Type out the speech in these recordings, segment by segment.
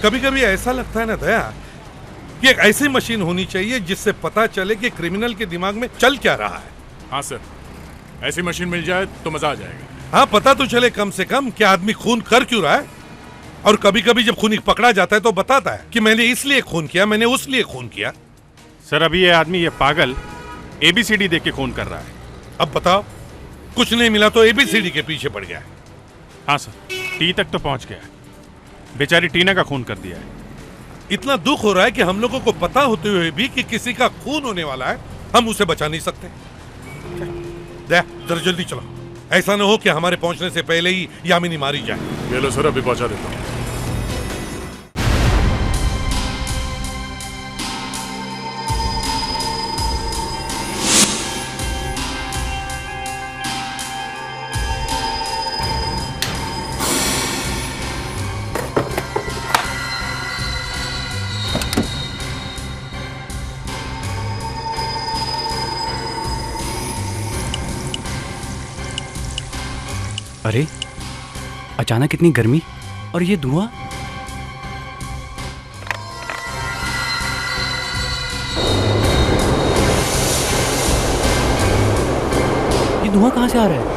कभी कभी ऐसा लगता है ना दया कि एक ऐसी मशीन होनी चाहिए जिससे पता चले कि क्रिमिनल के दिमाग में चल क्या रहा है। हाँ सर, ऐसी मशीन मिल जाए तो मजा आ जाएगा। हाँ, पता तो चले कम से कम कि आदमी खून कर क्यों रहा है। और कभी कभी जब खूनी पकड़ा जाता है तो बताता है कि मैंने इसलिए खून किया, मैंने उस लिए खून किया। सर अभी ये आदमी, ये पागल ABCD देख के खून कर रहा है। अब बताओ, कुछ नहीं मिला तो ABCD के पीछे पड़ गया। हाँ सर, T तक तो पहुंच गया है। बेचारी टीना का खून कर दिया है। इतना दुख हो रहा है कि हम लोगों को पता होते हुए भी कि किसी का खून होने वाला है, हम उसे बचा नहीं सकते। जरा जल्दी चलो, ऐसा ना हो कि हमारे पहुंचने से पहले ही यामिनी मारी जाए। ये लो सर, अभी पहुंचा देता हूँ। अरे अचानक इतनी गर्मी और ये धुआं। ये धुआं कहां से आ रहा है?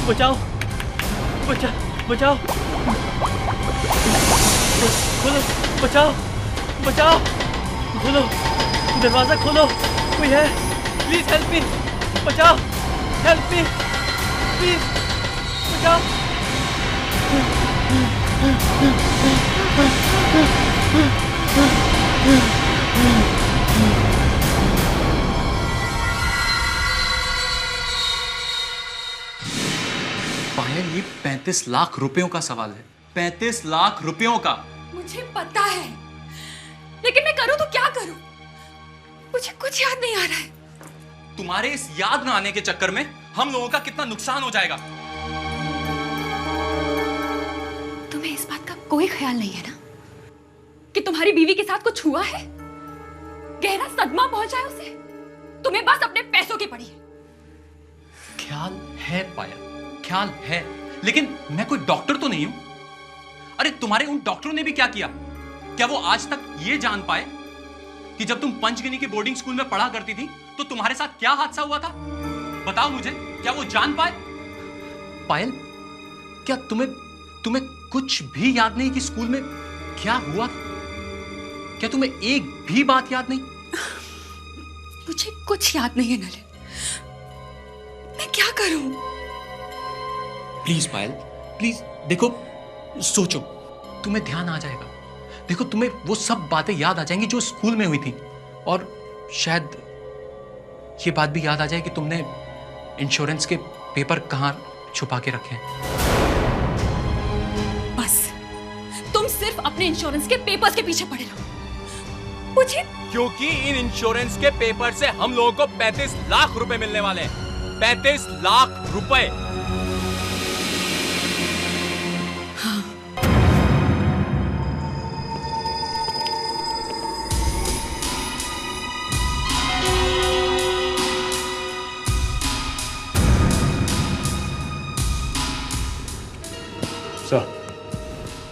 बचाओ, बचाओ, खोलो, बचाओ, खोलो, दरवाजा खोलो, कोई है? प्लीज हेल्प मी, बचाओ, हेल्प मी, प्लीज बचाओ। पायल, ये 35 लाख रुपयों का सवाल है। 35 लाख रुपयों का। मुझे पता है, लेकिन मैं करूं तो क्या करूं? मुझे कुछ याद नहीं आ रहा है। तुम्हारे इस याद ना आने के चक्कर में हम लोगों का कितना नुकसान हो जाएगा। तुम्हें इस बात का कोई ख्याल नहीं है ना कि तुम्हारी बीवी के साथ कुछ हुआ है? गहरा सदमा पहुंचा है उसे। तुम्हें बस अपने पैसों की पड़ी है। ख्याल है पायल, ख्याल है, लेकिन मैं कोई डॉक्टर तो नहीं हूं। अरे तुम्हारे उन डॉक्टरों ने भी क्या किया? क्या वो आज तक ये जान पाए कि जब तुम पंचगनी के बोर्डिंग स्कूल में पढ़ा करती थी तो तुम्हारे साथ क्या हादसा हुआ था? बताओ मुझे, क्या वो जान पाए? पायल, क्या तुम्हें कुछ भी याद नहीं कि स्कूल में क्या हुआ? क्या तुम्हें एक भी बात याद नहीं? मुझे कुछ याद नहीं है नलिन। मैं क्या करूं? प्लीज पायल, प्लीज देखो, सोचो, तुम्हें ध्यान आ जाएगा। देखो, तुम्हें वो सब बातें याद आ जाएंगी जो स्कूल में हुई थी, और शायद ये बात भी याद आ जाए कि तुमने इंश्योरेंस के पेपर कहां छुपा के रखे हैं। बस तुम सिर्फ अपने इंश्योरेंस के पेपर्स के पीछे पड़े रहो। मुझे क्योंकि इन इंश्योरेंस के पेपर से हम लोगों को 35 लाख रुपए मिलने वाले हैं। 35 लाख रुपए। सर,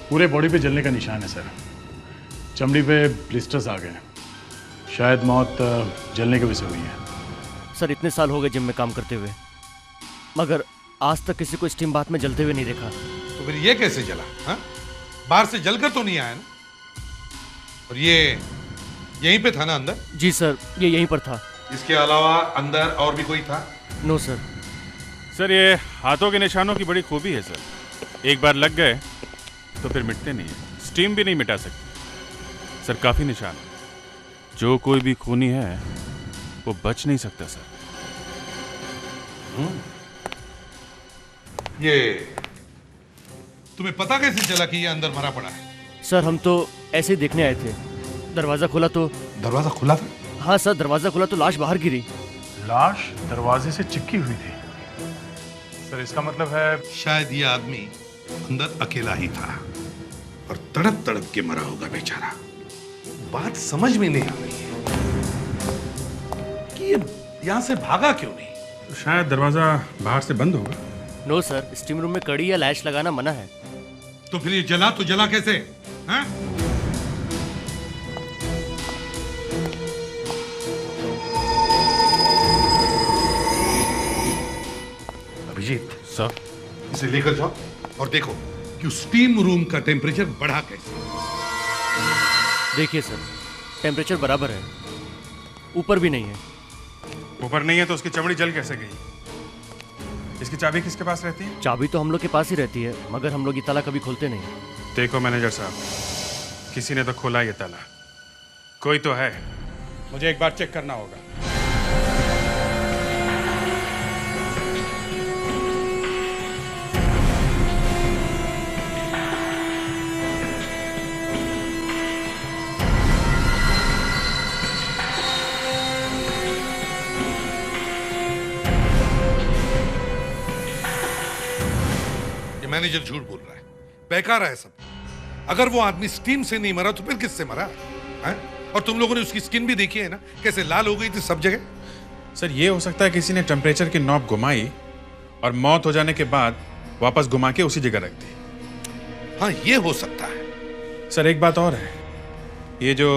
पूरे बॉडी पे जलने का निशान है सर। चमड़ी पे ब्लिस्टर्स आ गए। शायद मौत जलने की वजह से हुई है। सर इतने साल हो गए जिम में काम करते हुए, मगर आज तक किसी को स्टीम बाथ में जलते हुए नहीं देखा। तो फिर ये कैसे जला? हाँ, बाहर से जलकर तो नहीं आया ना? और ये यहीं पे था ना अंदर? जी सर, ये यहीं पर था। इसके अलावा अंदर और भी कोई था? No sir. सर ये हाथों के निशानों की बड़ी खूबी है सर। एक बार लग गए तो फिर मिटते नहीं है। स्टीम भी नहीं मिटा सकते सर। काफी निशान, जो कोई भी खूनी है वो बच नहीं सकता सर। ये तुम्हें पता कैसे चला कि ये अंदर मरा पड़ा है? सर हम तो ऐसे ही देखने आए थे। दरवाजा खुला तो। दरवाजा खुला था? हाँ सर, दरवाजा खुला तो लाश बाहर गिरी। लाश दरवाजे से चिपकी हुई थी सर। इसका मतलब है शायद ये आदमी अंदर अकेला ही था और तड़प तड़प के मरा होगा बेचारा। बात समझ में नहीं आ रही है कि ये यहां से भागा क्यों नहीं। तो शायद दरवाजा बाहर से बंद होगा। नो सर, स्टीम रूम में कड़ी या लैश लगाना मना है। तो फिर ये जला तो जला कैसे? हैं? अभिजीत सर, इसे लेकर जाओ और देखो कि उस स्टीम रूम का टेम्परेचर बढ़ा कैसे। देखिए सर, टेम्परेचर बराबर है, ऊपर भी नहीं है। ऊपर नहीं है तो उसकी चमड़ी जल कैसे गई? इसकी चाबी किसके पास रहती है? चाबी तो हम लोग के पास ही रहती है, मगर हम लोग ये ताला कभी खोलते नहीं। देखो मैनेजर साहब, किसी ने तो खोला ये ताला, कोई तो है। मुझे एक बार चेक करना होगा। मैनेजर झूठ बोल रहा है, बेकार है सब। अगर वो आदमी स्टीम से नहीं मरा तो फिर किससे मरा है? और तुम लोगों ने उसकी स्किन भी देखी है ना, कैसे लाल हो गई थी सब जगह। सर, ये हो सकता है किसी ने टेम्परेचर की नॉब घुमाई और मौत हो जाने के बाद वापस घुमा के उसी जगह रख दी। हाँ, ये हो सकता है। सर, एक बात और है, ये जो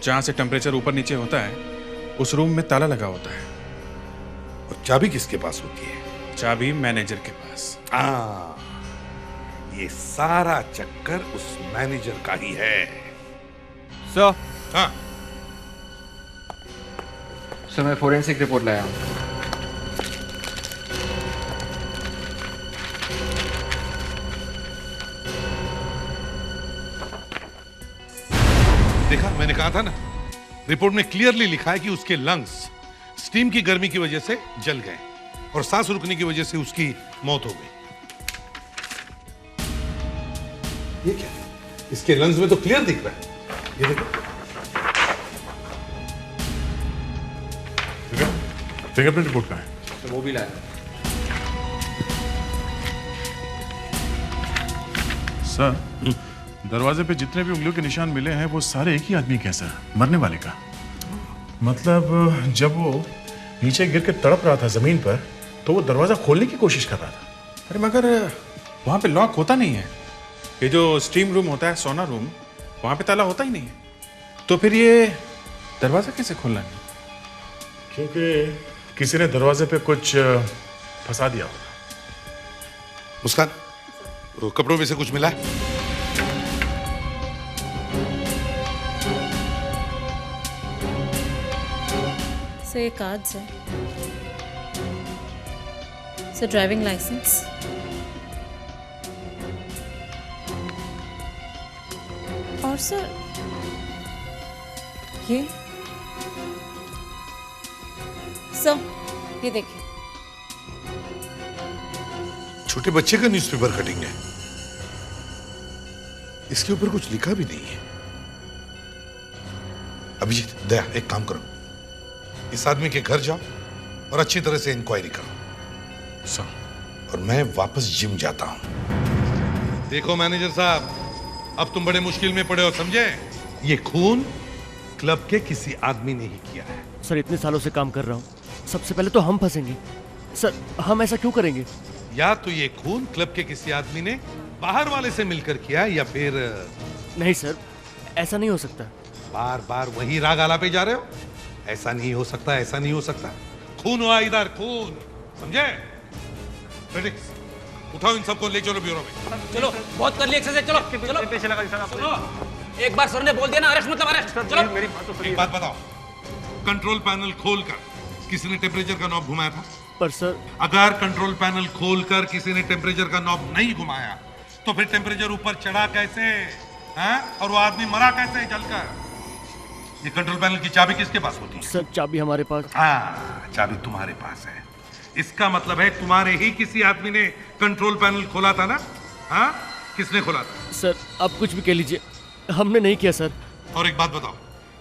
जहां से टेम्परेचर ऊपर नीचे होता है उस रूम में ताला लगा होता है। और चाबी किसके पास होती है? चाबी मैनेजर के पास। ये सारा चक्कर उस मैनेजर का ही है। सर, हाँ, सर मैं फोरेंसिक रिपोर्ट लाया हूं। देखा, मैंने कहा था ना, रिपोर्ट में क्लियरली लिखा है कि उसके लंग्स स्टीम की गर्मी की वजह से जल गए और सांस रुकने की वजह से उसकी मौत हो गई। ये क्या? इसके लंग्स में तो क्लियर दिख रहा है। ये देखो, फिंगरप्रिंट रिपोर्ट कहाँ है? तो वो भी लाया। सर, दरवाजे पे जितने भी उंगलियों के निशान मिले हैं वो सारे एक ही आदमी के हैं सर, मरने वाले का। मतलब जब वो नीचे गिर के तड़प रहा था जमीन पर तो वो दरवाजा खोलने की कोशिश कर रहा था। अरे मगर वहां पे लॉक होता नहीं है। ये जो स्टीम रूम होता है, सोना रूम, वहां पे ताला होता ही नहीं है। तो फिर ये दरवाजा कैसे खोलना है? क्योंकि किसी ने दरवाजे पे कुछ फंसा दिया होगा। मुस्कान, वो कपड़ों में से कुछ मिला है? सर ये कार्ड्स है, सर ड्राइविंग लाइसेंस, और सर ये सर ये देखिए। छोटे बच्चे का न्यूज़पेपर कटिंग है, इसके ऊपर कुछ लिखा भी नहीं है। अभिजीत, दया, एक काम करो, इस आदमी के घर जाओ और अच्छी तरह से इंक्वायरी करो। सर, और मैं वापस जिम जाता हूं। देखो मैनेजर साहब, अब तुम बड़े मुश्किल में पड़े हो, समझे? ये खून क्लब के किसी आदमी ने ही किया है। सर, इतने सालों से काम कर रहा हूँ, सबसे पहले तो हम फंसेंगे। सर, हम ऐसा क्यों करेंगे? या तो ये खून क्लब के किसी आदमी ने बाहर वाले से मिलकर किया, या फिर नहीं सर, ऐसा नहीं हो सकता। बार बार वही राग आलापे जा रहे हो। ऐसा नहीं हो सकता, ऐसा नहीं हो सकता। खून हुआ इधर, खून, समझे? फेडिक्स, उठाओ इन सबको, ले चलो ब्यूरो में। चलो, बहुत कर लिया एक्सरसाइज, चलो चलो। पैसे लगा सुनो, एक बार सर ने बोल दिया ना अरेस्ट मतलब अरेस्ट। चलो, मेरी बात तो सुनिए। एक बात बताओ, कंट्रोल पैनल खोलकर किसी ने टेम्परेचर का नॉब घुमाया था? पर सर, अगर कंट्रोल पैनल खोलकर किसी ने टेम्परेचर का नॉब नहीं घुमाया तो फिर टेम्परेचर ऊपर चढ़ा कैसे? हैं? और वो आदमी मरा कैसे जलकर? ये कंट्रोल पैनल की चाबी किसके पास होती है? सर चाबी हमारे पास। हाँ, चाबी तुम्हारे पास है। इसका मतलब है तुम्हारे ही किसी आदमी ने कंट्रोल पैनल खोला था ना? हाँ, किसने खोला था? सर आप कुछ भी कह लीजिए, हमने नहीं किया सर। और एक बात बताओ,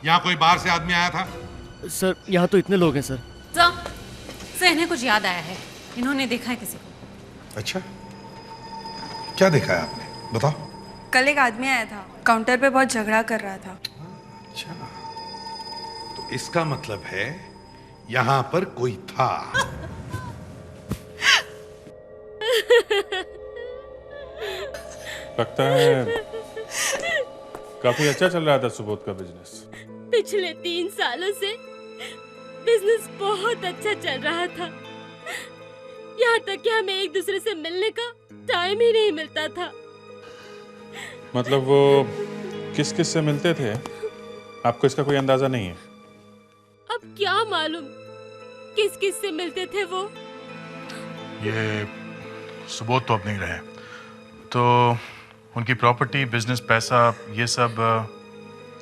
यहाँ कोई बाहर से आदमी आया था? सर यहाँ तो इतने लोग हैं सर। सर इन्हें कुछ याद आया है, इन्होंने देखा है किसी को। अच्छा, क्या देखा है आपने, बताओ। कल एक आदमी आया था, काउंटर पे बहुत झगड़ा कर रहा था। अच्छा, तो इसका मतलब है यहाँ पर कोई था। लगता है काफी अच्छा चल रहा था सुबोध का बिजनेस। पिछले 3 सालों से बिजनेस बहुत अच्छा चल रहा था, यहाँ तक कि हमें एक दूसरे से मिलने का टाइम ही नहीं मिलता था। मतलब वो किस किस से मिलते थे, आपको इसका कोई अंदाजा नहीं है? अब क्या मालूम किस किस से मिलते थे वो। ये सुबोध तो अब नहीं रहे, तो उनकी प्रॉपर्टी, बिजनेस, पैसा, ये सब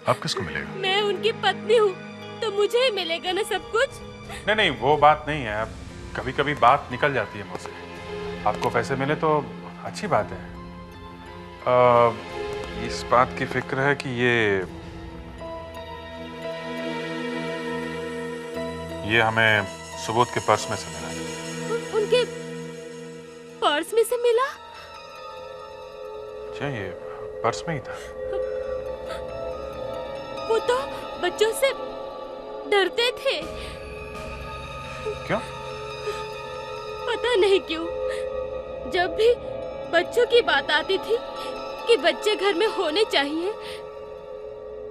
अब किसको मिलेगा? मैं उनकी पत्नी हूँ तो मुझे ही मिलेगा ना सब कुछ। नहीं नहीं, वो बात नहीं है। अब कभी कभी बात निकल जाती है मुझसे। आपको पैसे मिले तो अच्छी बात है। इस बात की फिक्र है कि ये हमें सुबोध के पर्स में से मिला। उनके पर्स में से मिला? अच्छा, ये पर्स में ही था। वो तो बच्चों से डरते थे। क्यों? पता नहीं क्यों। जब भी बच्चों की बात आती थी कि बच्चे घर में होने चाहिए,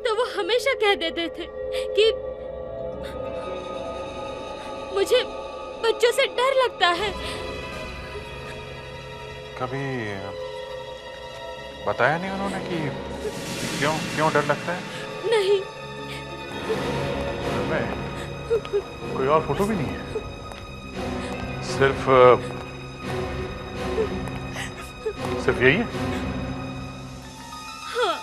तो वो हमेशा कह देते थे कि मुझे बच्चों से डर लगता है। कभी बताया नहीं उन्होंने कि क्यों डर लगता है? नहीं। कोई और फोटो भी नहीं है, सिर्फ यही है? हाँ,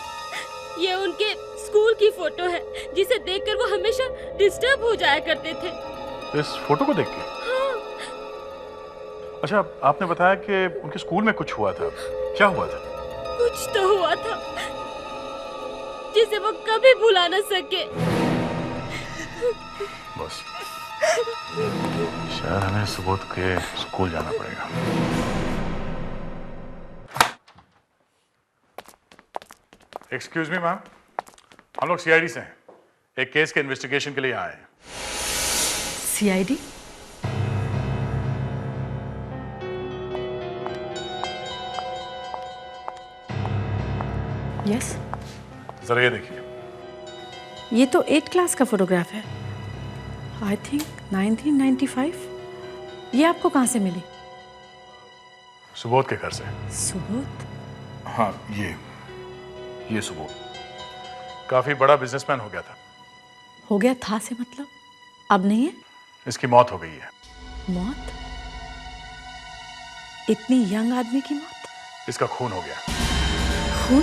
ये उनके स्कूल की फोटो है जिसे देखकर वो हमेशा डिस्टर्ब हो जाया करते थे। इस फोटो को देख के? हाँ। अच्छा, आपने बताया कि उनके स्कूल में कुछ हुआ था, क्या हुआ था? कुछ तो हुआ था जिसे वो कभी भुला न सके। बस शायद हमें सुबोध के स्कूल जाना पड़ेगा। एक्सक्यूज मी मैम, हम लोग सीआईडी से हैं, एक केस के इन्वेस्टिगेशन के लिए आए हैं। सीआईडी? यस। जरा ये देखिए। ये तो 8th क्लास का फोटोग्राफ है, आई थिंक 1995। ये आपको कहाँ से मिली? सुबोध के घर से। सुबोध? हाँ, ये सुबोध काफी बड़ा बिजनेसमैन हो गया था। हो गया था से मतलब अब नहीं है? इसकी मौत हो गई है। मौत? इतनी यंग आदमी की मौत? इसका खून हो गया। खून?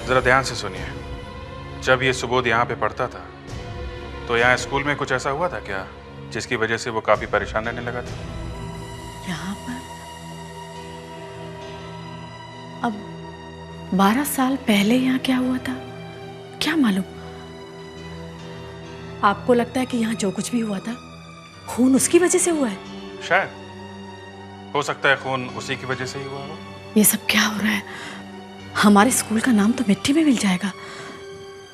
जरा ध्यान से सुनिए। जब ये सुबोध यहाँ पे पढ़ता था तो यहाँ स्कूल में कुछ ऐसा हुआ था क्या जिसकी वजह से वो काफी परेशान रहने लगा था? यहाँ पर अब 12 साल पहले यहाँ क्या हुआ था क्या मालूम। आपको लगता है कि यहाँ जो कुछ भी हुआ था खून उसकी वजह से हुआ है? शायद हो सकता है खून उसी की वजह से ही हुआ हो। ये सब क्या हो रहा है? हमारे स्कूल का नाम तो मिट्टी में मिल जाएगा।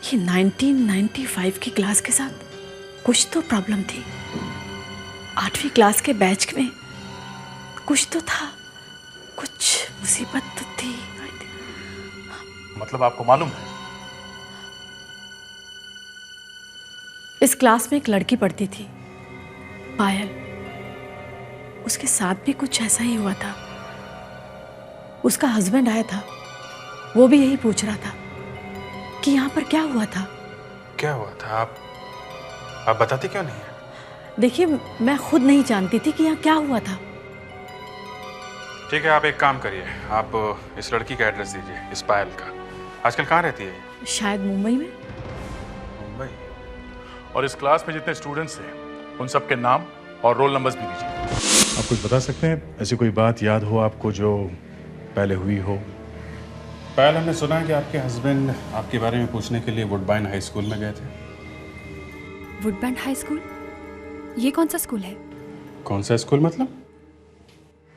ये 1995 की क्लास के साथ कुछ तो प्रॉब्लम थी। 8वीं क्लास के बैच में कुछ तो था, कुछ मुसीबत तो थी। मतलब आपको मालूम है? इस क्लास में एक लड़की पढ़ती थी, पायल। उसके साथ भी कुछ ऐसा ही हुआ था। उसका हस्बैंड आया था, वो भी यही पूछ रहा था कि यहाँ पर क्या हुआ था। क्या हुआ था? आप बताती क्यों नहीं है? देखिए, मैं खुद नहीं जानती थी कि यहाँ क्या हुआ था। ठीक है, आप एक काम करिए, आप इस लड़की का एड्रेस दीजिए, इस पायल का। आजकल कहाँ रहती है? शायद मुंबई में। मुंबई? और इस क्लास में जितने स्टूडेंट्स हैं उन सबके नाम और रोल नंबर्स भी दीजिए। आप कुछ बता सकते हैं, ऐसी कोई बात याद हो आपको जो पहले हुई हो? पायल, हमने सुना है कि आपके हस्बैंड आपके बारे में पूछने के लिए वुडबाइन हाई स्कूल में गए थे। वुडबाइन हाई स्कूल? ये कौन सा स्कूल है? कौन सा स्कूल मतलब?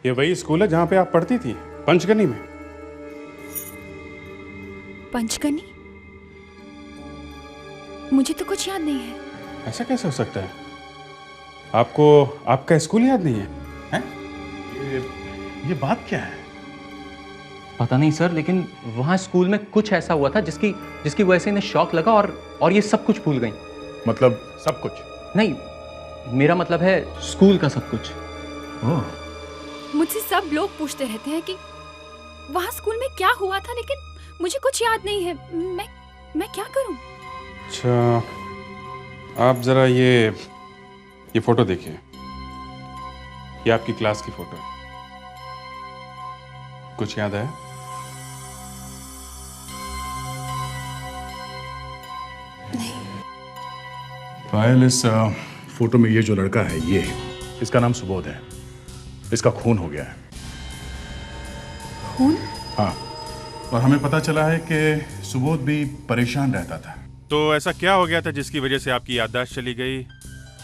ये वही स्कूल है जहाँ पे आप पढ़ती थी, पंचगनी में। पंचगनी? मुझे तो कुछ याद नहीं है। ऐसा कैसे हो सकता है? आपको आपका स्कूल याद नहीं है? हैं? ये बात क्या है? पता नहीं सर, लेकिन वहाँ स्कूल में कुछ ऐसा हुआ था जिसकी वजह से इन्हें शॉक लगा और ये सब कुछ भूल गई। मतलब सब कुछ? नहीं, मेरा मतलब है स्कूल का सब कुछ। मुझसे सब लोग पूछते रहते हैं कि वहाँ स्कूल में क्या हुआ था, लेकिन मुझे कुछ याद नहीं है। मैं क्या करूं? अच्छा, आप जरा ये फोटो देखिए। ये आपकी क्लास की फोटो है। कुछ याद है? पायल, इस फोटो में ये जो लड़का है, ये इसका नाम सुबोध है। इसका खून हो गया है। खून? हाँ, और हमें पता चला है कि सुबोध भी परेशान रहता था। तो ऐसा क्या हो गया था जिसकी वजह से आपकी याददाश्त चली गई?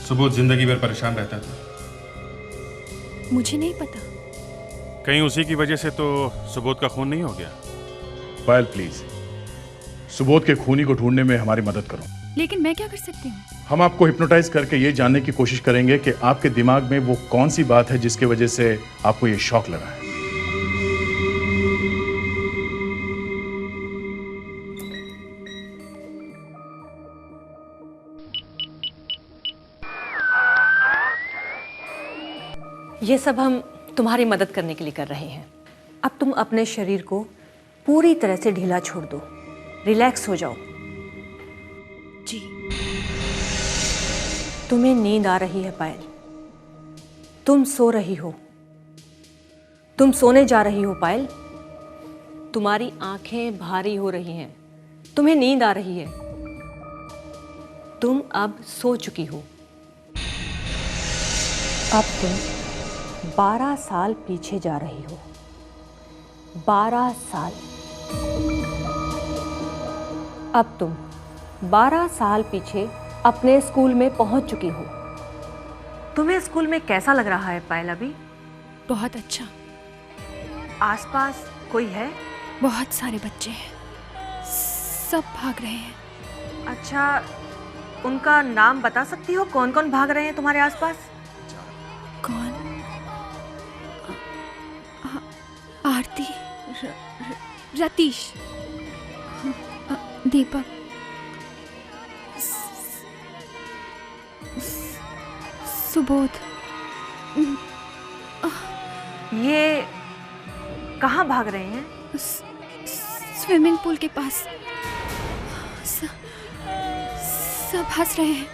सुबोध जिंदगी भर परेशान रहता था। मुझे नहीं पता। कहीं उसी की वजह से तो सुबोध का खून नहीं हो गया? पायल प्लीज, सुबोध के खूनी को ढूंढने में हमारी मदद करो। लेकिन मैं क्या कर सकती हूँ? हम आपको हिप्नोटाइज करके ये जानने की कोशिश करेंगे कि आपके दिमाग में वो कौन सी बात है जिसकी वजह से आपको ये शॉक लगा है। ये सब हम तुम्हारी मदद करने के लिए कर रहे हैं। अब तुम अपने शरीर को पूरी तरह से ढीला छोड़ दो, रिलैक्स हो जाओ। जी। तुम्हें नींद आ रही है पायल, तुम सो रही हो, तुम सोने जा रही हो पायल। तुम्हारी आंखें भारी हो रही हैं, तुम्हें नींद आ रही है, तुम अब सो चुकी हो। अब तुम 12 साल पीछे जा रही हो। 12 साल। अब तुम 12 साल पीछे अपने स्कूल में पहुंच चुकी हो। तुम्हें स्कूल में कैसा लग रहा है पायल अभी? बहुत अच्छा। आसपास कोई है? बहुत सारे बच्चे हैं, सब भाग रहे हैं। अच्छा, उनका नाम बता सकती हो? कौन कौन भाग रहे हैं तुम्हारे आसपास? कौन? आरती, रतीश, दीपक, सुबोध। ये कहाँ भाग रहे हैं? स्विमिंग पूल के पास। सब हंस रहे हैं,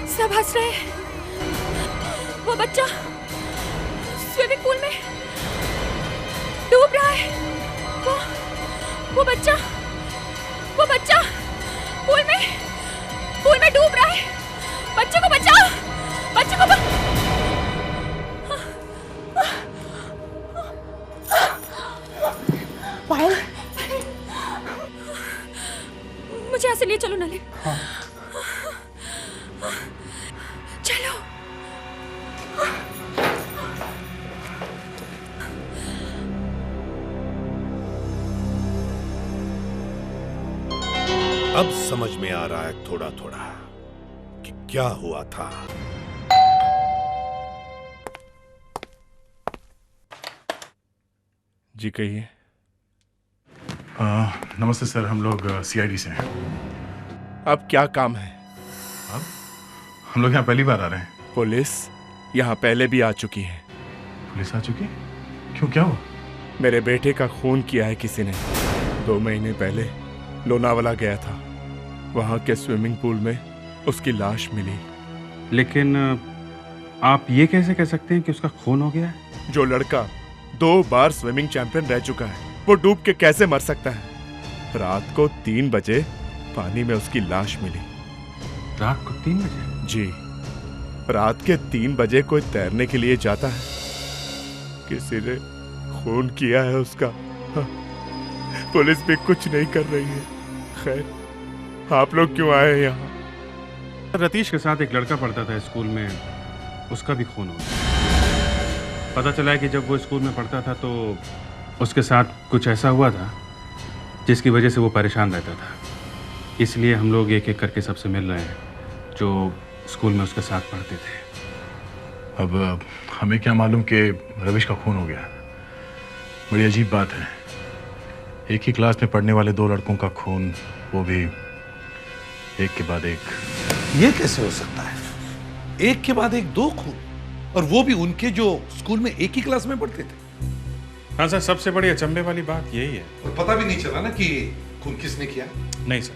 सब हंस रहे हैं। वो बच्चा स्विमिंग पूल में डूब रहा है। वो बच्चा पूल में डूब रहा है। बच्चे को बचाओ, बच्चे को पायल, मुझे ऐसे लिए चलो नलिन। हाँ। चलो। अब समझ में आ रहा है थोड़ा थोड़ा कि क्या हुआ था। जी कहिए। नमस्ते सर, हम लोग सीआईडी से हैं। अब क्या काम है? अब हम लोग यहाँ पहली बार आ रहे हैं। पुलिस यहाँ पहले भी आ चुकी है। पुलिस आ चुकी? क्यों, क्या हुआ? मेरे बेटे का खून किया है किसी ने। 2 महीने पहले लोनावाला गया था, वहाँ के स्विमिंग पूल में उसकी लाश मिली। लेकिन आप ये कैसे कह सकते हैं कि उसका खून हो गया है? जो लड़का 2 बार स्विमिंग चैंपियन रह चुका है, वो डूब के कैसे मर सकता है? रात को 3 बजे पानी में उसकी लाश मिली। रात को 3 बजे? जी, रात के 3 बजे कोई तैरने के लिए जाता है? किसी ने खून किया है उसका। हाँ, पुलिस भी कुछ नहीं कर रही है। खैर, आप लोग क्यों आए हैं यहाँ? रतीश के साथ एक लड़का पढ़ता था स्कूल में, उसका भी खून हो गया। पता चला है कि जब वो स्कूल में पढ़ता था तो उसके साथ कुछ ऐसा हुआ था जिसकी वजह से वो परेशान रहता था। इसलिए हम लोग एक एक करके सबसे मिल रहे हैं जो स्कूल में उसके साथ पढ़ते थे। अब हमें क्या मालूम कि रविश का खून हो गया। बड़ी अजीब बात है, एक ही क्लास में पढ़ने वाले 2 लड़कों का खून, वो भी एक के बाद एक। ये कैसे हो सकता है? एक के बाद एक 2 खून, और वो भी उनके जो स्कूल में एक ही क्लास में पढ़ते थे। हाँ सर, सबसे बड़ी अचंभे वाली बात यही है। और पता भी नहीं चला ना कि खून किसने किया? नहीं सर,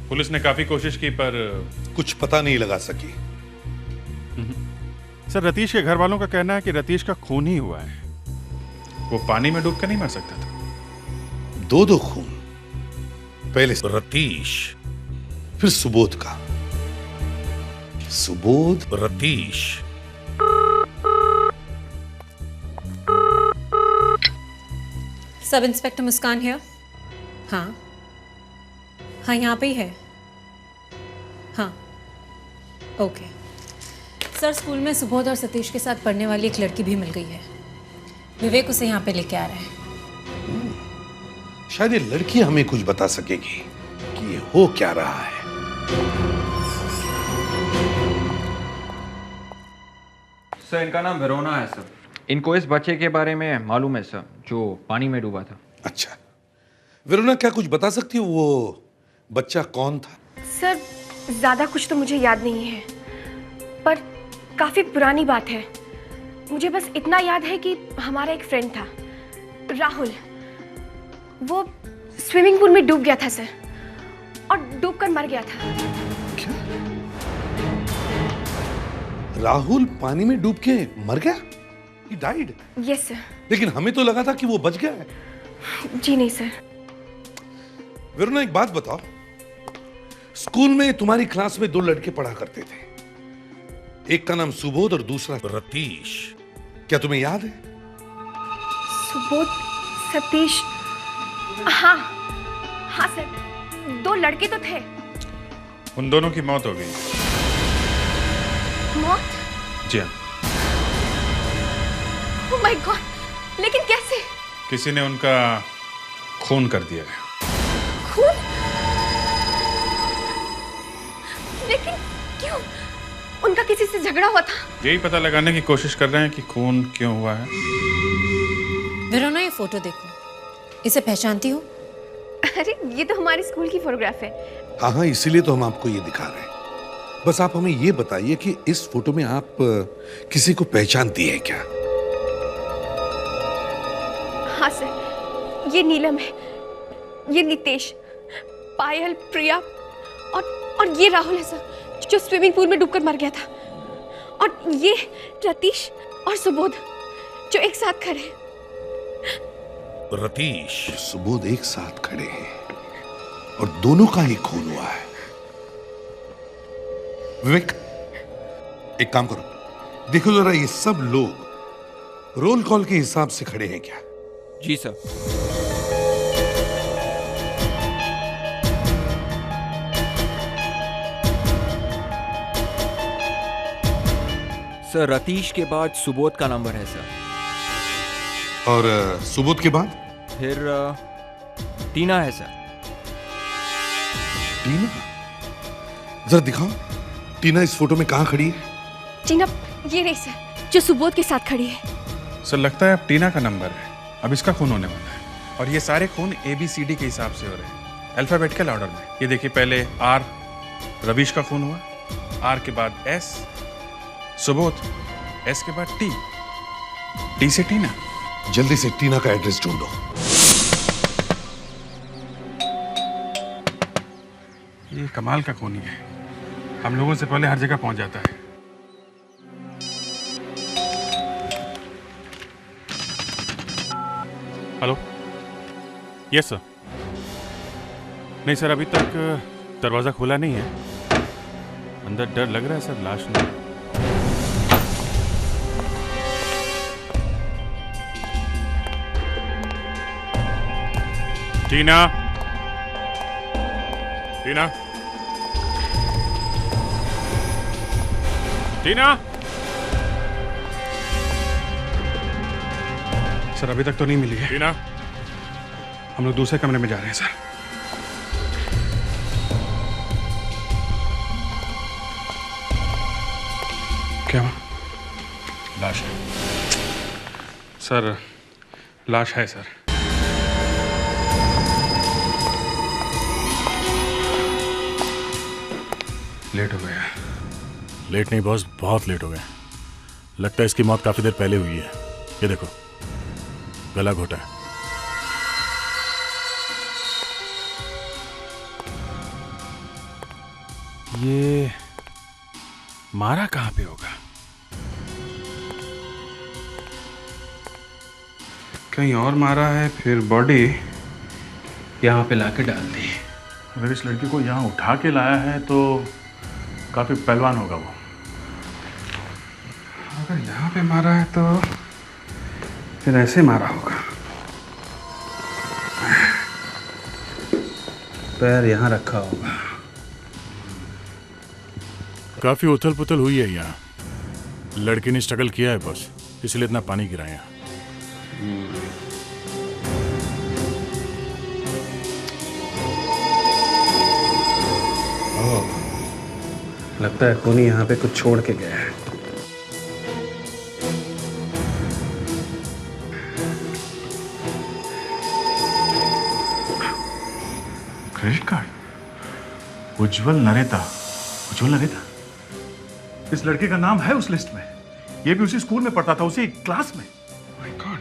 पुलिस ने काफी कोशिश की पर कुछ पता नहीं लगा सकी। सर, रतीश के घर वालों का कहना है कि रतीश का खून ही हुआ है। वो पानी में डूब कर नहीं मर सकता था। 2 खून, पहले रतीश, फिर सुबोध का। सुबोध, रतीश। सब इंस्पेक्टर मुस्कान है? हाँ हाँ, यहाँ पे ही है। हाँ ओके सर, स्कूल में सुबोध और सतीश के साथ पढ़ने वाली एक लड़की भी मिल गई है। विवेक उसे यहाँ पे लेके आ रहा है। शायद ये लड़की हमें कुछ बता सकेगी कि ये हो क्या रहा है। सर, इनका नाम वेरोना है सर। इनको इस बच्चे के बारे में मालूम है सर, जो पानी में डूबा था। अच्छा, वेरोना क्या कुछ बता सकती हो वो बच्चा कौन था? सर, ज्यादा कुछ तो मुझे याद नहीं है, पर काफी पुरानी बात है। मुझे बस इतना याद है कि हमारा एक फ्रेंड था, राहुल। वो स्विमिंग पूल में डूब गया था सर, और डूबकर मर गया था। क्या? राहुल पानी में डूब के मर गया? He died? Yes sir. लेकिन हमें तो लगा था कि वो बच गया है। जी नहीं सर। वेरोना, एक बात बताओ, स्कूल में तुम्हारी क्लास में 2 लड़के पढ़ा करते थे, एक का नाम सुबोध और दूसरा रतीश। क्या तुम्हें याद है? सुबोध, सतीश, हाँ हाँ सर, 2 लड़के तो थे। उन दोनों की मौत हो गई। मौत? जी हाँ। ओह माय गॉड, लेकिन कैसे? किसी ने उनका खून कर दिया है। खून? लेकिन क्यों? उनका किसी से झगड़ा हुआ था? यही पता लगाने की कोशिश कर रहे हैं कि खून क्यों हुआ है। वेरोना, ये फोटो देखो, इसे पहचानती हो? अरे ये तो हमारे स्कूल की फोटोग्राफ है। हाँ हाँ, इसीलिए तो हम आपको ये दिखा रहे हैं। बस आप हमें ये बताइए कि इस फोटो में आप किसी को पहचानती है क्या? हाँ सर, ये नीलम है, ये नितेश, पायल, प्रिया और ये राहुल है सर, जो स्विमिंग पूल में डूबकर मर गया था। और ये रतीश और सुबोध, जो एक साथ खड़े हैं। रतीश, सुबोध एक साथ खड़े हैं और दोनों का ही खून हुआ है। विवेक, एक काम करो, देखो जरा ये सब लोग रोल कॉल के हिसाब से खड़े हैं क्या? जी सर। सर, रतीश के बाद सुबोध का नंबर है सर। और सुबोध के बाद? फिर टीना है सर। टीना? जरा दिखाओ, टीना इस फोटो में कहां खड़ी है? टीना ये रही सर, जो सुबोध के साथ खड़ी है। सर, लगता है अब टीना का नंबर है। अब इसका खून होने वाला है, और ये सारे खून ABCD के हिसाब से हो रहे हैं, अल्फाबेटिकल ऑर्डर में। ये देखिए, पहले R, रवीश का खून हुआ, R के बाद S, सुबोध, S के बाद T, T से टीना। जल्दी से टीना का एड्रेस ढूंढो। ये कमाल का खूनी है, हम लोगों से पहले हर जगह पहुंच जाता है। Hello, yes sir. नहीं सर, अभी तक दरवाजा खुला नहीं है। अंदर डर लग रहा है सर, लाश नहीं। टीना, टीना, टीना, सर अभी तक तो नहीं मिली है। टीना, हम लोग दूसरे कमरे में जा रहे हैं सर। क्या हुआ? लाश है सर, लाश है सर। लेट हो गया। लेट नहीं बॉस, बहुत लेट हो गए। लगता है इसकी मौत काफी देर पहले हुई है। ये देखो, गला घोटा है। ये मारा कहाँ पे होगा? कहीं और मारा है, फिर बॉडी यहाँ पे लाके डाल दी। अगर इस लड़की को यहाँ उठा के लाया है तो काफी पहलवान होगा वो। अगर यहाँ पे मारा है तो फिर ऐसे मारा होगा। पैर यहाँ रखा होगा। काफी उथल पुथल हुई है यहाँ। लड़की ने स्ट्रगल किया है बस, इसलिए इतना पानी गिरा यहाँ। लगता है खूनी यहाँ पे कुछ छोड़ के गया है। क्रेडिट कार्ड, उज्जवल नरेता। उज्जवल नरेता, इस लड़के का नाम है उस लिस्ट में। ये भी उसी स्कूल में पढ़ता था, उसी क्लास में। माय गॉड,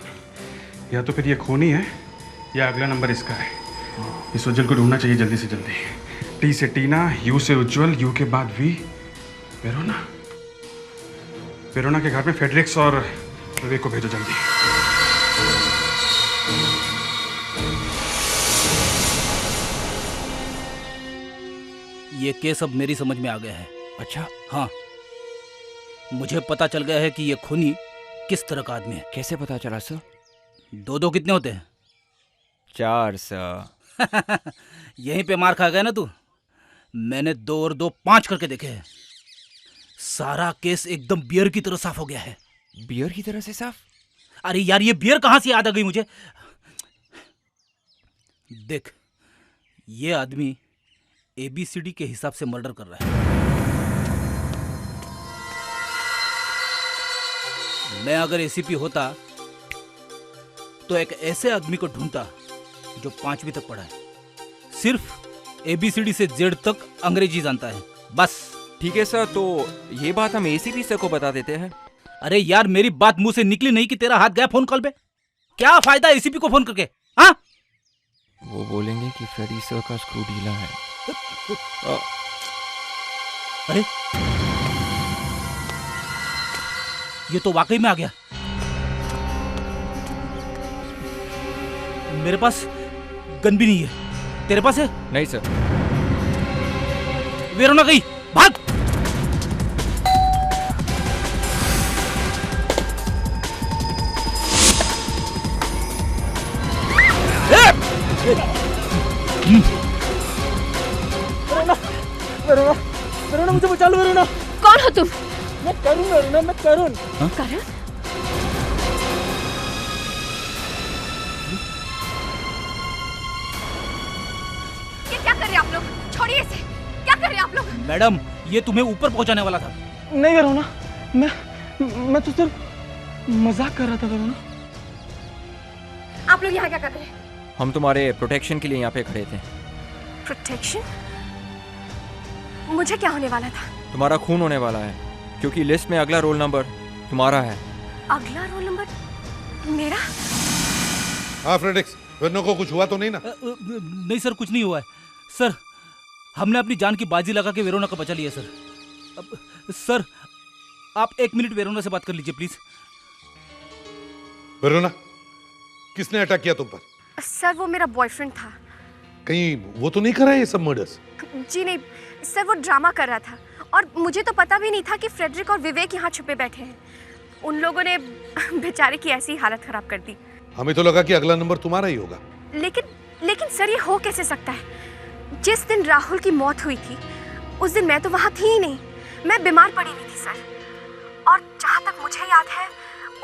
या तो फिर ये खूनी है या अगला नंबर इसका है। इस उज्जवल को ढूंढना चाहिए जल्दी से जल्दी। टी से टीना, यू से उज्जवल, यू के बाद वी। वेरोना, वेरोना के घर में फेडरिक्स और विवेक को भेजो जल्दी। ये केस अब मेरी समझ में आ गया है। अच्छा? हाँ, मुझे पता चल गया है कि ये खूनी किस तरह का आदमी है। कैसे पता चला सर? 2-2 कितने होते हैं? 4 सर। यहीं पे मार खा गया ना तू। मैंने 2 और 2 5 करके देखे हैं। सारा केस एकदम बियर की तरह साफ हो गया है। बियर की तरह से साफ? अरे यार, ये बियर कहां से याद आ गई मुझे। देख, ये आदमी ABCD के हिसाब से मर्डर कर रहा है। मैं अगर ACP होता तो एक ऐसे आदमी को ढूंढता जो 5वीं तक पढ़ा है, सिर्फ ABCD से Z तक अंग्रेजी जानता है, बस। ठीक है सर, तो ये बात हम ACP सर को बता देते हैं। अरे यार, मेरी बात मुंह से निकली नहीं कि तेरा हाथ गया फोन कॉल पे। क्या फायदा ACP को फोन करके? हाँ, वो बोलेंगे कि फ्रेडी सर का स्क्रू ढीला है। अरे, ये तो वाकई में आ गया। मेरे पास गन भी नहीं है। तेरे पास है? नहीं सर। वेरोना गई, भाग। वेरोना, वेरोना मुझे बचा लो। वेरोना, कौन हो तुम? मैं करुण। वेरोना, मैं करुण। करुण? ये क्या कर रहे हैं आप लोग? छोड़िए इसे। क्या कर रहे हैं आप लोग? मैडम, ये तुम्हें ऊपर पहुंचाने वाला था। नहीं वेरोना, मैं तो सिर्फ मजाक कर रहा था। वेरोना, आप लोग यहाँ क्या कर रहे हैं? हम तुम्हारे प्रोटेक्शन के लिए यहाँ पे खड़े थे। प्रोटेक्शन? मुझे क्या होने वाला था? तुम्हारा खून होने वाला है, क्योंकि लिस्ट में अगला रोल नंबर तुम्हारा है। अगला रोल नंबर मेरा? हाँ फ्रेडिक्स, वेरोना को कुछ हुआ तो नहीं ना? नहीं सर, कुछ नहीं हुआ है सर। हमने अपनी जान की बाजी लगा के वेरोना को बचा लिया सर। सर, आप 1 मिनट वेरोना से बात कर लीजिए प्लीज। वेरोना, किसने अटैक किया तुम पर? सर, वो मेरा बॉयफ्रेंड था। कहीं वो तो नहीं कर रहा है ये सब मर्डर्स? जी नहीं सर, वो ड्रामा कर रहा था और मुझे तो पता भी नहीं था कि फ्रेडरिक और विवेक यहाँ छुपे बैठे हैं। उन लोगों ने बेचारे की ऐसी हालत खराब कर दी। हमें तो लगा कि अगला नंबर तुम्हारा ही होगा। लेकिन सर, ये हो कैसे सकता है? जिस दिन राहुल की मौत हुई थी उस दिन मैं तो वहाँ थी ही नहीं। मैं बीमार पड़ी हुई थी सर। और जहाँ तक मुझे याद है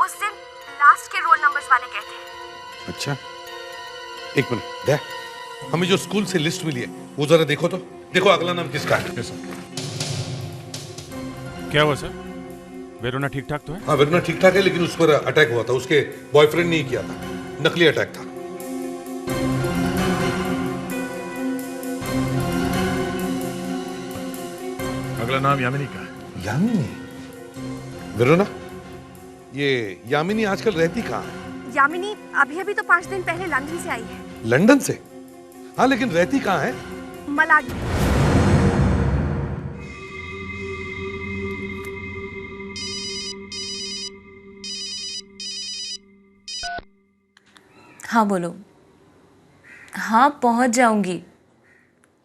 उस दिन लास्ट के रोल नंबर्स वाले गए थे। अच्छा, एक मिनट दे, हमें जो स्कूल से लिस्ट मिली है वो जरा देखो तो। देखो अगला नाम किसका है। क्या हुआ सर? वेरोना ठीक ठाक तो है? हाँ, वेरोना ठीक ठाक है, लेकिन उस पर अटैक हुआ था। उसके बॉयफ्रेंड ने किया था, नकली अटैक था। अगला नाम यामिनी का है। यामिनी? वेरोना, ये यामिनी आजकल रहती कहाँ है? यामिनी अभी अभी तो 5 दिन पहले लंदन से आई है। लंदन से? हाँ, लेकिन रहती कहाँ है? मलाड। हाँ बोलो। हाँ पहुंच जाऊंगी।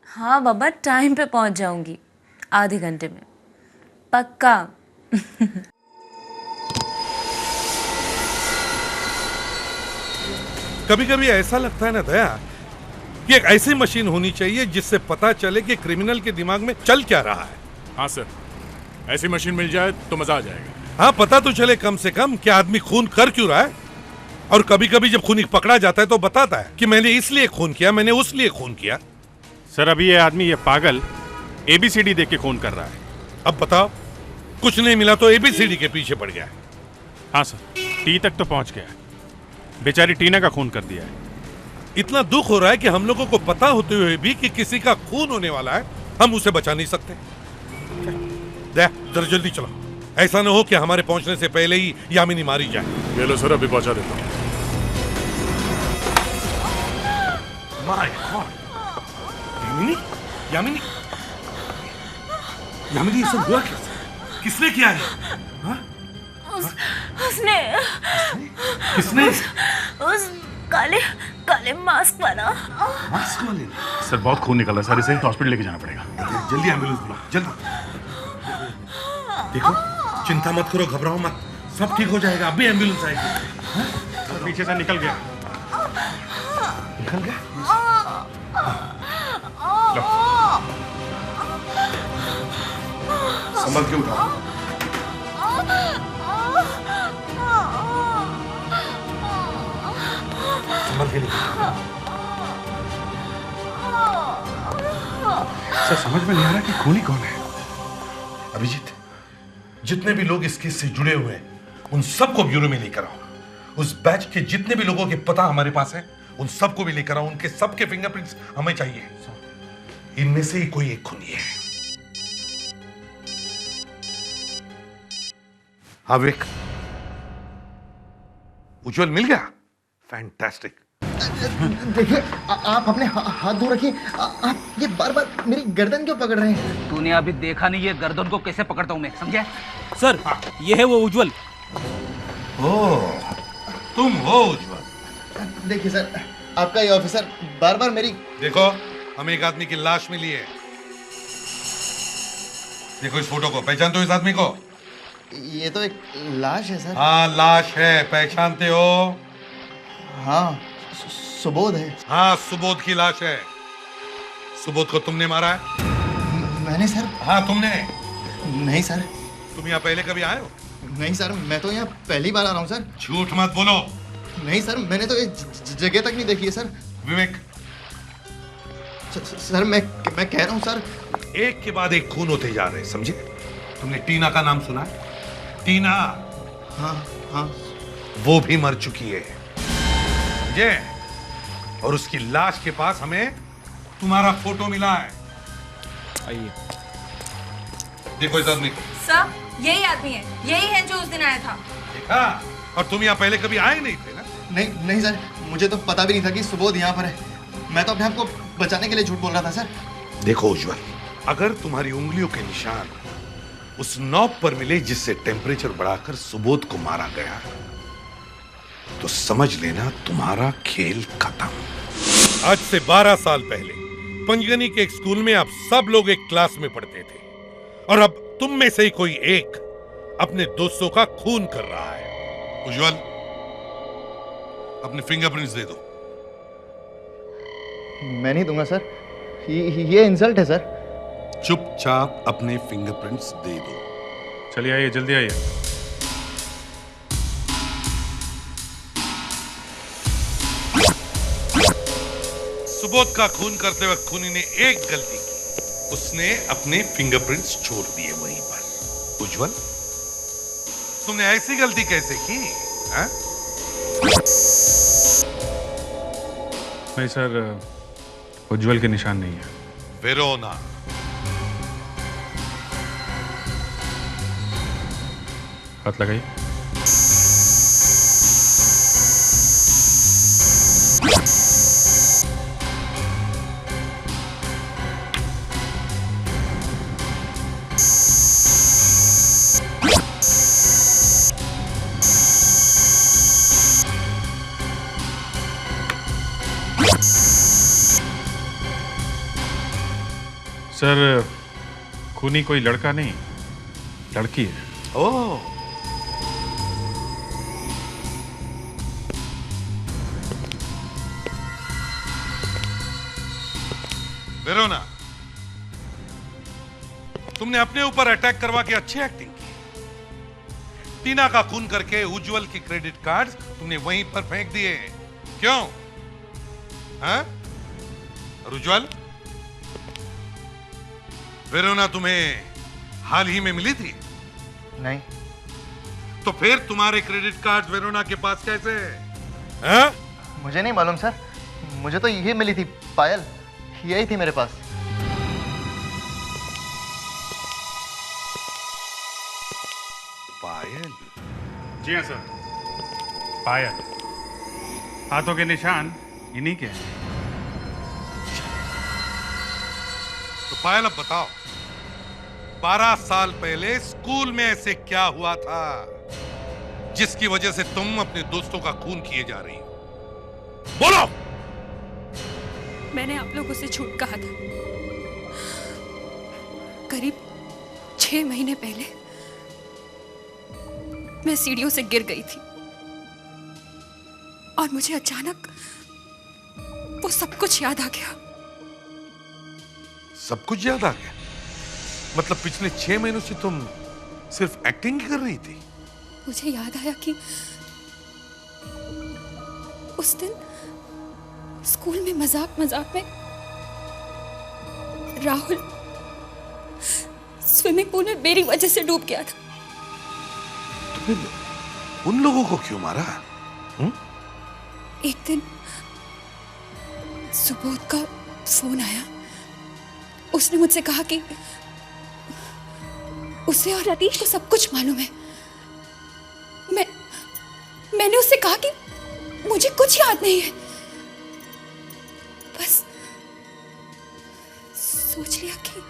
हाँ बाबा, टाइम पे पहुंच जाऊंगी, आधे घंटे में पक्का। कभी कभी ऐसा लगता है ना दया कि एक ऐसी मशीन होनी चाहिए जिससे पता चले कि क्रिमिनल के दिमाग में चल क्या रहा है। हाँ सर, ऐसी मशीन मिल जाए तो मजा आ जाएगा। हाँ, पता तो चले कम से कम कि आदमी खून कर क्यों रहा है। और कभी कभी जब खूनी पकड़ा जाता है तो बताता है कि मैंने इसलिए खून किया, मैंने उस लिए खून किया। सर अभी ये आदमी, ये पागल ABCD देख के खून कर रहा है। अब बताओ, कुछ नहीं मिला तो ABCD के पीछे पड़ गया। हाँ सर, T तक तो पहुंच गया। बेचारी टीना का खून कर दिया है। इतना दुख हो रहा है कि हम लोगों को पता होते हुए भी कि किसी का खून होने वाला है, हम उसे बचा नहीं सकते। दे, जरा जल्दी चलो, ऐसा ना हो कि हमारे पहुंचने से पहले ही यामिनी मारी जाए। ये लो सर, अभी पहुंचा देता हूँ। माय गॉड, यामिनी, यामिनी, यामिनी, ये सब हुआ कैसे? किसने किया है? हाँ? उसने किसने? उस काले काले मास्क वाला। मास्क वाले? सर बहुत खून निकल रहा है सर, इसे हॉस्पिटल लेके जाना पड़ेगा। जल्दी एम्बुलेंस बुलाओ, जल्दी। देखो, चिंता मत करो, घबराओ मत, सब ठीक हो जाएगा। अभी एम्बुलेंस आएगी। पीछे से निकल गया। निकल गया? संभल के उठाओ। संभल के निकल। सर समझ में नहीं आ रहा कि खूनी कौन है। अभिजीत, जितने भी लोग इस केस से जुड़े हुए हैं उन सबको ब्यूरो में लेकर आओ। उस बैच के जितने भी लोगों के पता हमारे पास है उन सबको भी लेकर आओ। उनके सबके फिंगरप्रिंट्स हमें चाहिए। इनमें से ही कोई एक खूनी है। हाँ विक, उज्जवल मिल गया? फैंटास्टिक। देखिए, आप अपने हाथ धो रखिए। आप ये बार बार मेरी गर्दन क्यों पकड़ रहे हैं? तूने अभी देखा नहीं ये गर्दन को कैसे पकड़ता हूँ मैं, समझे? सर, ये है वो उज्जवल। ओह, तुम हो उज्जवल। देखिए सर, आपका ये ऑफिसर बार बार मेरी। देखो, हमें एक आदमी की लाश मिली है। देखो इस फोटो को, पहचानते हो इस आदमी को? ये तो एक लाश है सर। हाँ लाश है, पहचानते हो? हाँ, सुबोध है। हाँ, सुबोध की लाश है। सुबोध को तुमने मारा है? मैंने सर। हाँ तुमने। नहीं सर। तुम यहाँ पहले कभी आए हो? नहीं सर, मैं तो यहाँ पहली बार आ रहा हूँ सर। झूठ मत बोलो। नहीं सर, मैंने तो ये जगह तक नहीं देखी है सर। विवेक। सर मैं कह रहा हूँ सर, एक के बाद एक खून होते जा रहे, समझे? तुमने टीना का नाम सुना है? टीना। हाँ हाँ। वो भी मर चुकी है, समझे? और उसकी लाश के पास हमें तुम्हारा फोटो मिला है। आइए देखो इस आदमी को। सर, यही आदमी है, यही है जो उस दिन आया था। देखा? और तुम यहाँ पहले कभी आए नहीं थे ना? नहीं नहीं सर, मुझे तो पता भी नहीं था कि सुबोध यहाँ पर है। मैं तो अपने आप को बचाने के लिए झूठ बोल रहा था सर। देखो उज्जवल, अगर तुम्हारी उंगलियों के निशान उस नॉब पर मिले जिससे टेम्परेचर बढ़ाकर सुबोध को मारा गया, तो समझ लेना तुम्हारा खेल खत्म। आज से 12 साल पहले पंजगनी के एक स्कूल में आप सब लोग एक क्लास में पढ़ते थे, और अब तुम में से ही कोई एक अपने दोस्तों का खून कर रहा है। उज्जवल, अपने फिंगरप्रिंट्स दे दो। मैं नहीं दूंगा सर, ये इंसल्ट है सर। चुपचाप अपने फिंगरप्रिंट्स दे दो। चलिए आइए, जल्दी आइए। सुबोध का खून करते वक्त खूनी ने एक गलती की, उसने अपने फिंगरप्रिंट्स छोड़ दिए वहीं पर। उज्जवल, तुमने ऐसी गलती कैसे की? हाँ? नहीं सर, उज्जवल के निशान नहीं है। वेरोना, हाथ लगाइए। सर, खूनी कोई लड़का नहीं, लड़की है। ओह, वेरोना, तुमने अपने ऊपर अटैक करवा के अच्छी एक्टिंग की। टीना का खून करके उज्जवल के क्रेडिट कार्ड्स तुमने वहीं पर फेंक दिए, क्यों? हाँ? और उज्जवल, वेरोना तुम्हें हाल ही में मिली थी? नहीं। तो फिर तुम्हारे क्रेडिट कार्ड वेरोना के पास कैसे? हाँ? मुझे नहीं मालूम सर, मुझे तो ये मिली थी, पायल, यही थी मेरे पास। पायल? जी हाँ सर, पायल। हाथों के निशान इन्हीं के हैं। तो पायल, अब बताओ, 12 साल पहले स्कूल में ऐसे क्या हुआ था जिसकी वजह से तुम अपने दोस्तों का खून किए जा रही हो? बोलो। मैंने आप लोगों से झूठ कहा था। करीब 6 महीने पहले मैं सीढ़ियों से गिर गई थी और मुझे अचानक वो सब कुछ याद आ गया। सब कुछ याद आ गया? मतलब पिछले 6 महीनों से तुम सिर्फ एक्टिंग ही कर रही थी? मुझे याद आया कि उस दिन स्कूल में मजाक में राहुल स्विमिंग पूल में मेरी वजह से डूब गया था। तुमने उन लोगों को क्यों मारा? एक दिन सुबोध का फोन आया। उसने मुझसे कहा कि उसे और रतीश को सब कुछ मालूम है। मैंने उससे कहा कि मुझे कुछ याद नहीं है। बस सोच लिया कि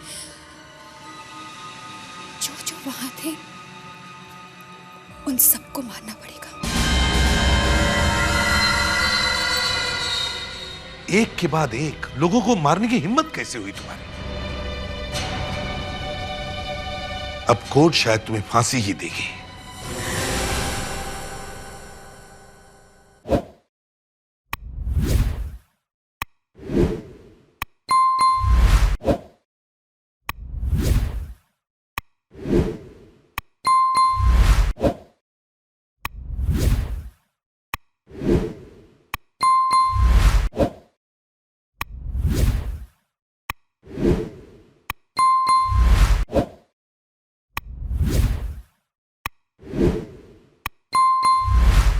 जो वहां थे उन सबको मारना पड़ेगा। एक के बाद एक लोगों को मारने की हिम्मत कैसे हुई तुम्हारी? अब कोर्ट शायद तुम्हें फांसी ही देगी।